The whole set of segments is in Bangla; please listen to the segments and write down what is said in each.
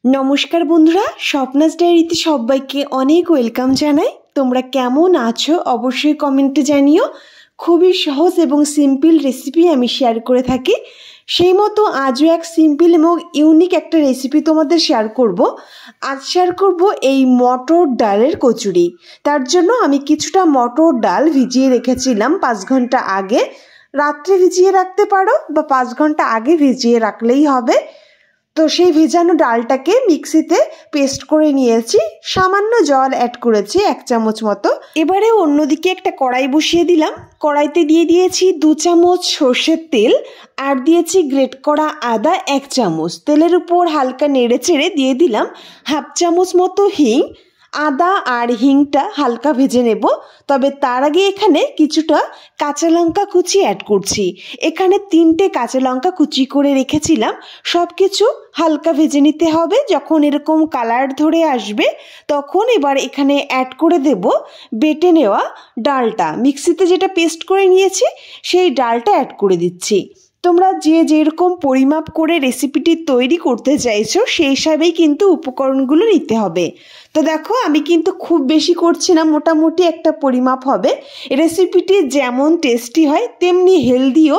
নমস্কার বন্ধুরা, স্বপ্নাস ডায়েরিতে সবাইকে অনেক ওয়েলকাম জানাই। তোমরা কেমন আছো অবশ্যই কমেন্টে জানিও। খুবই সহজ এবং সিম্পল রেসিপি আমি শেয়ার করে থাকি। সেই মতো আজও এক সিম্পল এবং ইউনিক একটা রেসিপি তোমাদের শেয়ার করব। আজ শেয়ার করব এই মটর ডালের কচুরি। তার জন্য আমি কিছুটা মটর ডাল ভিজিয়ে রেখেছিলাম 5 ঘন্টা আগে। রাত্রে ভিজিয়ে রাখতে পারো বা 5 ঘন্টা আগে ভিজিয়ে রাখলেই হবে। তো সেই ভেজানো ডালটাকে মিক্সিতে পেস্ট করে নিয়েছি, সামান্য জল অ্যাড করেছি 1 চামচ মতো। এবারে অন্যদিকে একটা কড়াই বসিয়ে দিলাম। কড়াইতে দিয়ে দিয়েছি 2 চামচ সর্ষের তেল আর দিয়েছি গ্রেট করা আদা 1 চামচ। তেলের উপর হালকা নেড়ে চেড়ে দিয়ে দিলাম 1/2 চামচ মতো হিং। আদা আর হিংটা হালকা ভেজে নেব, তবে তার আগে এখানে কিছুটা কাঁচা লঙ্কা কুচি অ্যাড করছি। এখানে 3টে কাঁচা লঙ্কা কুচি করে রেখেছিলাম। সব কিছু হালকা ভেজে নিতে হবে। যখন এরকম কালার ধরে আসবে তখন এবার এখানে অ্যাড করে দেব বেটে নেওয়া ডালটা। মিক্সিতে যেটা পেস্ট করে নিয়েছি সেই ডালটা অ্যাড করে দিচ্ছি। তোমরা যে যেরকম পরিমাপ করে রেসিপিটি তৈরি করতে চাইছো সেই হিসাবেই কিন্তু উপকরণগুলো নিতে হবে। তো দেখো আমি কিন্তু খুব বেশি করছি না, মোটামুটি একটা পরিমাপ হবে। রেসিপিটি যেমন টেস্টি হয় তেমনি হেলদিও,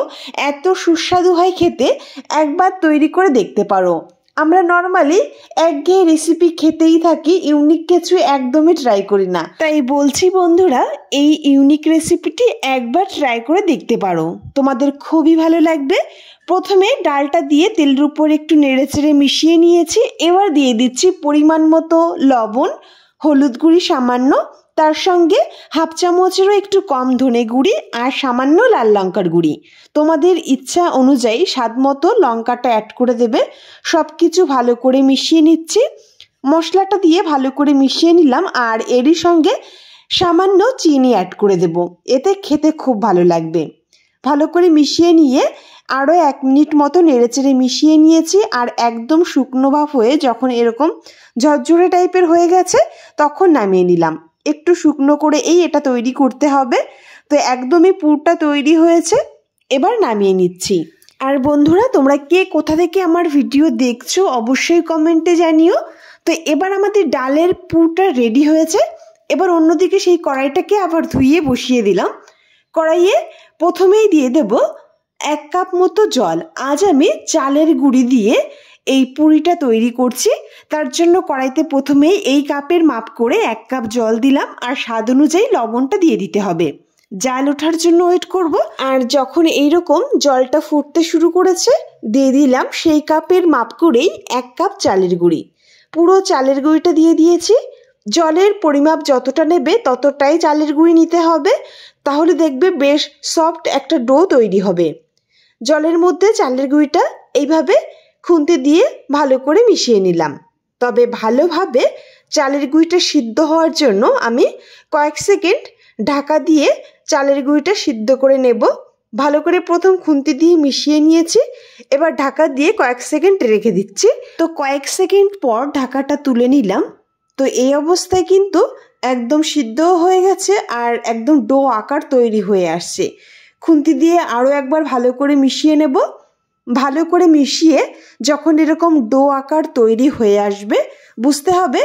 এত সুস্বাদু হয় খেতে। একবার তৈরি করে দেখতে পারো। আমরা নর্মালি একঘেয়ে রেসিপি খেতেই থাকি, ইউনিক কিছু একদমই ট্রাই করি না। তাই বলছি বন্ধুরা, এই ইউনিক রেসিপিটি একবার ট্রাই করে দেখতে পারো, তোমাদের খুবই ভালো লাগবে। প্রথমে ডালটা দিয়ে তেলের উপর একটু নেড়েচেড়ে মিশিয়ে নিয়েছি। এবার দিয়ে দিচ্ছি পরিমাণ মতো লবণ, হলুদ গুঁড়ি সামান্য, তার সঙ্গে 1/2 চামচেরও একটু কম ধনে গুঁড়ি আর সামান্য লাল লঙ্কার গুঁড়ি। তোমাদের ইচ্ছা অনুযায়ী স্বাদ মতো লঙ্কাটা অ্যাড করে দেবে। সব কিছু ভালো করে মিশিয়ে নিচ্ছি। মশলাটা দিয়ে ভালো করে মিশিয়ে নিলাম আর এরই সঙ্গে সামান্য চিনি অ্যাড করে দেব, এতে খেতে খুব ভালো লাগবে। ভালো করে মিশিয়ে নিয়ে আরও 1 মিনিট মতো নেড়েচেড়ে মিশিয়ে নিয়েছি। আর একদম শুকনো ভাব হয়ে যখন এরকম ঝরঝরে টাইপের হয়ে গেছে তখন নামিয়ে নিলাম। একটু শুকনো করে এটা তৈরি করতে হবে। তো একদমই পুরটা তৈরি হয়েছে, এবার নামিয়ে নিচ্ছি। আর বন্ধুরা, তোমরা কে কোথা থেকে আমার ভিডিও দেখছো অবশ্যই কমেন্টে জানিও। তো এবার আমাদের ডালের পুরটা রেডি হয়েছে। এবার অন্যদিকে সেই কড়াইটাকে আবার ধুয়ে বসিয়ে দিলাম। কড়াইয়ে প্রথমেই দিয়ে দেব 1 কাপ মতো জল। আজ আমি চালের গুঁড়ি দিয়ে এই পুরিটা তৈরি করছি। তার জন্য কড়াইতে প্রথমেই এই কাপের মাপ করে 1 কাপ জল দিলাম আর স্বাদ অনুযায়ী লবণটা দিয়ে দিতে হবে। জাল ওঠার জন্য ওয়েট করব। আর যখন এইরকম জলটা ফুটতে শুরু করেছে দিয়ে দিলাম সেই কাপের মাপ করেই 1 কাপ চালের গুঁড়ি। পুরো চালের গুঁড়িটা দিয়ে দিয়েছি। জলের পরিমাপ যতটা নেবে ততটাই চালের গুঁড়ি নিতে হবে, তাহলে দেখবে বেশ সফট একটা ডো তৈরি হবে। জলের মধ্যে চালের গুঁড়িটা এইভাবে খুন্তি দিয়ে ভালো করে মিশিয়ে নিলাম। তবে ভালোভাবে চালের গুঁড়িটা সিদ্ধ হওয়ার জন্য আমি কয়েক সেকেন্ড ঢাকা দিয়ে চালের গুঁড়িটা সিদ্ধ করে নেব। ভালো করে প্রথম খুন্তি দিয়ে মিশিয়ে নিয়েছি, এবার ঢাকা দিয়ে কয়েক সেকেন্ড রেখে দিচ্ছি। তো কয়েক সেকেন্ড পর ঢাকাটা তুলে নিলাম। তো এই অবস্থায় কিন্তু একদম সিদ্ধ হয়ে গেছে আর একদম ডো আকার তৈরি হয়ে আসছে। খুন্তি দিয়ে আরও একবার ভালো করে মিশিয়ে নেব। ভালো করে মিশিয়ে যখন এরকম ডো আকার তৈরি হয়ে আসবে বুঝতে হবে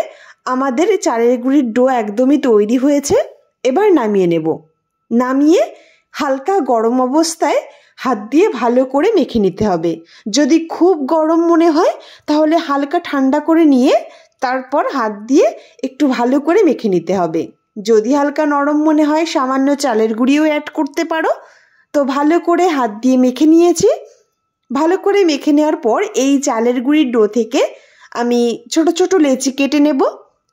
আমাদের চালের গুঁড়ির ডো একদমই তৈরি হয়েছে। এবার নামিয়ে নেব। নামিয়ে হালকা গরম অবস্থায় হাত দিয়ে ভালো করে মেখে নিতে হবে। যদি খুব গরম মনে হয় তাহলে হালকা ঠান্ডা করে নিয়ে তারপর হাত দিয়ে একটু ভালো করে মেখে নিতে হবে। যদি হালকা নরম মনে হয় সামান্য চালের গুঁড়িও অ্যাড করতে পারো। তো ভালো করে হাত দিয়ে মেখে নিয়েছি। ভালো করে মেখে নেওয়ার পর এই চালের গুঁড়ির ডো থেকে আমি ছোট ছোট লেচি কেটে নেব।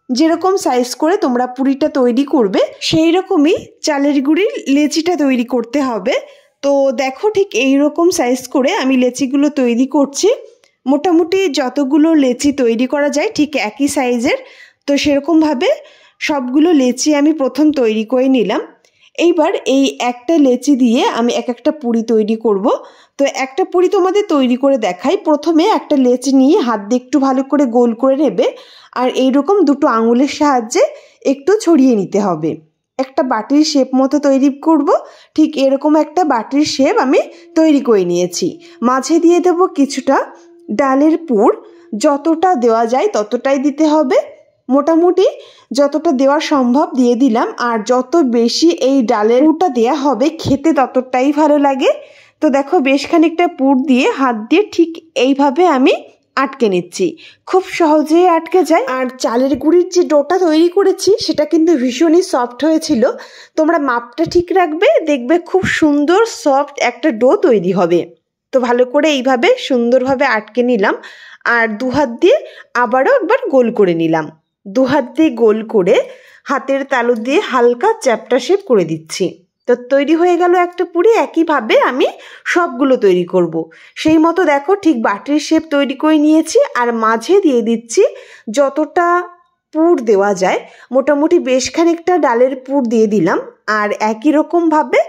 যেরকম সাইজ করে তোমরা পুরিটা তৈরি করবে সেই রকমই চালের গুঁড়ির লেচিটা তৈরি করতে হবে। তো দেখো ঠিক এই রকম সাইজ করে আমি লেচিগুলো তৈরি করছি। মোটামুটি যতগুলো লেচি তৈরি করা যায় ঠিক একই সাইজের। তো সেরকমভাবে সবগুলো লেচি আমি প্রথম তৈরি করে নিলাম। এইবার এই একটা লেচি দিয়ে আমি একটা পুরি তৈরি করব। তো একটা পুরি তোমাদের তৈরি করে দেখাই। প্রথমে একটা লেচি নিয়ে হাত দিয়ে একটু ভালো করে গোল করে নেবে আর এইরকম 2টো আঙুলের সাহায্যে একটু ছড়িয়ে নিতে হবে। একটা বাটির শেপ মতো তৈরি করব। ঠিক এরকম একটা বাটির শেপ আমি তৈরি করে নিয়েছি। মাঝে দিয়ে দেব কিছুটা ডালের পুর। যতটা দেওয়া যায় ততটাই দিতে হবে। মোটামুটি যতটা দেওয়া সম্ভব দিয়ে দিলাম। আর যত বেশি এই ডালের পুরটা দেওয়া হবে খেতে ততটাই ভালো লাগে। তো দেখো বেশ খানিকটা পুর দিয়ে হাত দিয়ে ঠিক এইভাবে আমি আটকে নিচ্ছি। খুব সহজেই আটকে যায়। আর চালের গুঁড়ির যে ডোটা তৈরি করেছি সেটা কিন্তু ভীষণই সফট হয়েছিল। তোমরা মাপটা ঠিক রাখবে, দেখবে খুব সুন্দর সফট একটা ডো তৈরি হবে। তো ভালো করে এইভাবে সুন্দরভাবে আটকে নিলাম। আর দু হাত দিয়ে আবারও একবার গোল করে নিলাম। দু হাত দিয়ে গোল করে হাতের তালু দিয়ে হালকা চ্যাপ্টা শেপ করে দিচ্ছি। তো তৈরি হয়ে গেল একটা পুরি। একইভাবে আমি সবগুলো তৈরি করব। সেই মতো দেখো ঠিক বাটির শেপ তৈরি করে নিয়েছি। আর মাঝে দিয়ে দিচ্ছি যতটা পুর দেওয়া যায়, মোটামুটি বেশ খানিকটা ডালের পুর দিয়ে দিলাম। আর একই রকমভাবে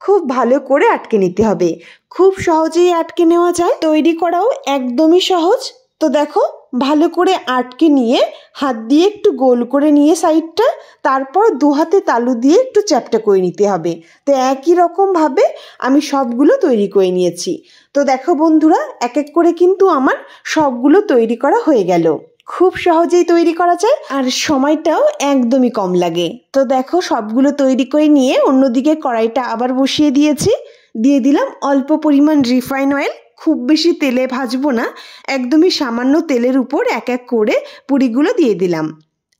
খুব ভালো করে আটকে নিতে হবে। খুব সহজেই আটকে নেওয়া যায়, তৈরি করাও একদমই সহজ। তো দেখো ভালো করে আটকে নিয়ে হাত দিয়ে একটু গোল করে নিয়ে সাইডটা, তারপর দু হাতে তালু দিয়ে একটু চ্যাপ্টা করে নিতে হবে। তো একই রকমভাবে আমি সবগুলো তৈরি করে নিয়েছি। তো দেখো বন্ধুরা, এক এক করে কিন্তু আমার সবগুলো তৈরি করা হয়ে গেল। খুব সহজেই তৈরি করা যায় আর সময়টাও একদমই কম লাগে। তো দেখো সবগুলো তৈরি করে নিয়ে অন্যদিকে কড়াইটা আবার বসিয়ে দিয়েছি। দিয়ে দিলাম অল্প পরিমাণ রিফাইন অয়েল। খুব বেশি তেলে ভাজবো না, একদমই সামান্য তেলের উপর এক এক করে পুরিগুলো দিয়ে দিলাম।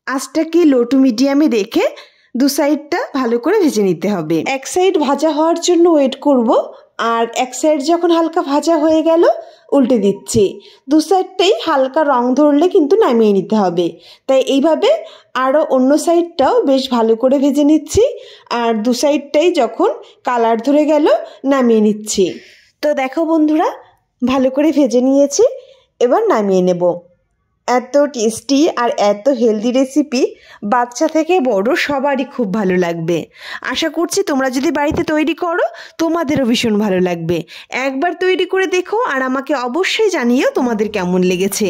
আঁচটাকে লো টু মিডিয়ামে রেখে দু সাইডটা ভালো করে ভেজে নিতে হবে। এক সাইড ভাজা হওয়ার জন্য ওয়েট করব। আর এক সাইড যখন হালকা ভাজা হয়ে গেল উল্টে দিচ্ছি। দু সাইডটাই হালকা রং ধরলে কিন্তু নামিয়ে নিতে হবে। তাই এইভাবে আরও অন্য সাইডটাও বেশ ভালো করে ভেজে নিচ্ছি। আর দু সাইডটাই যখন কালার ধরে গেল নামিয়ে নিচ্ছি। তো দেখো বন্ধুরা, ভালো করে ভেজে নিয়েছি, এবার নামিয়ে নেব। এত টেস্টি আর এত হেলদি রেসিপি বাচ্চা থেকে বড় সবারই খুব ভালো লাগবে। আশা করছি তোমরা যদি বাড়িতে তৈরি করো তোমাদেরও ভীষণ ভালো লাগবে। একবার তৈরি করে দেখো আর আমাকে অবশ্যই জানিও তোমাদের কেমন লেগেছে।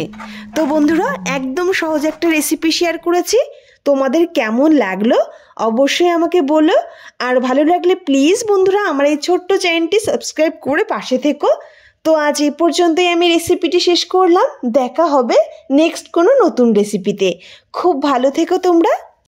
তো বন্ধুরা, একদম সহজ একটা রেসিপি শেয়ার করেছি। তোমাদের কেমন লাগলো অবশ্যই আমাকে বলো। আর ভালো লাগলে প্লিজ বন্ধুরা আমার এই ছোট্ট চ্যানেলটি সাবস্ক্রাইব করে পাশে থেকো। তো আজ এই পর্যন্তই আমি রেসিপিটি শেষ করলাম। দেখা হবে নেক্সট কোনো নতুন রেসিপিতে। খুব ভালো থেকো তোমরা।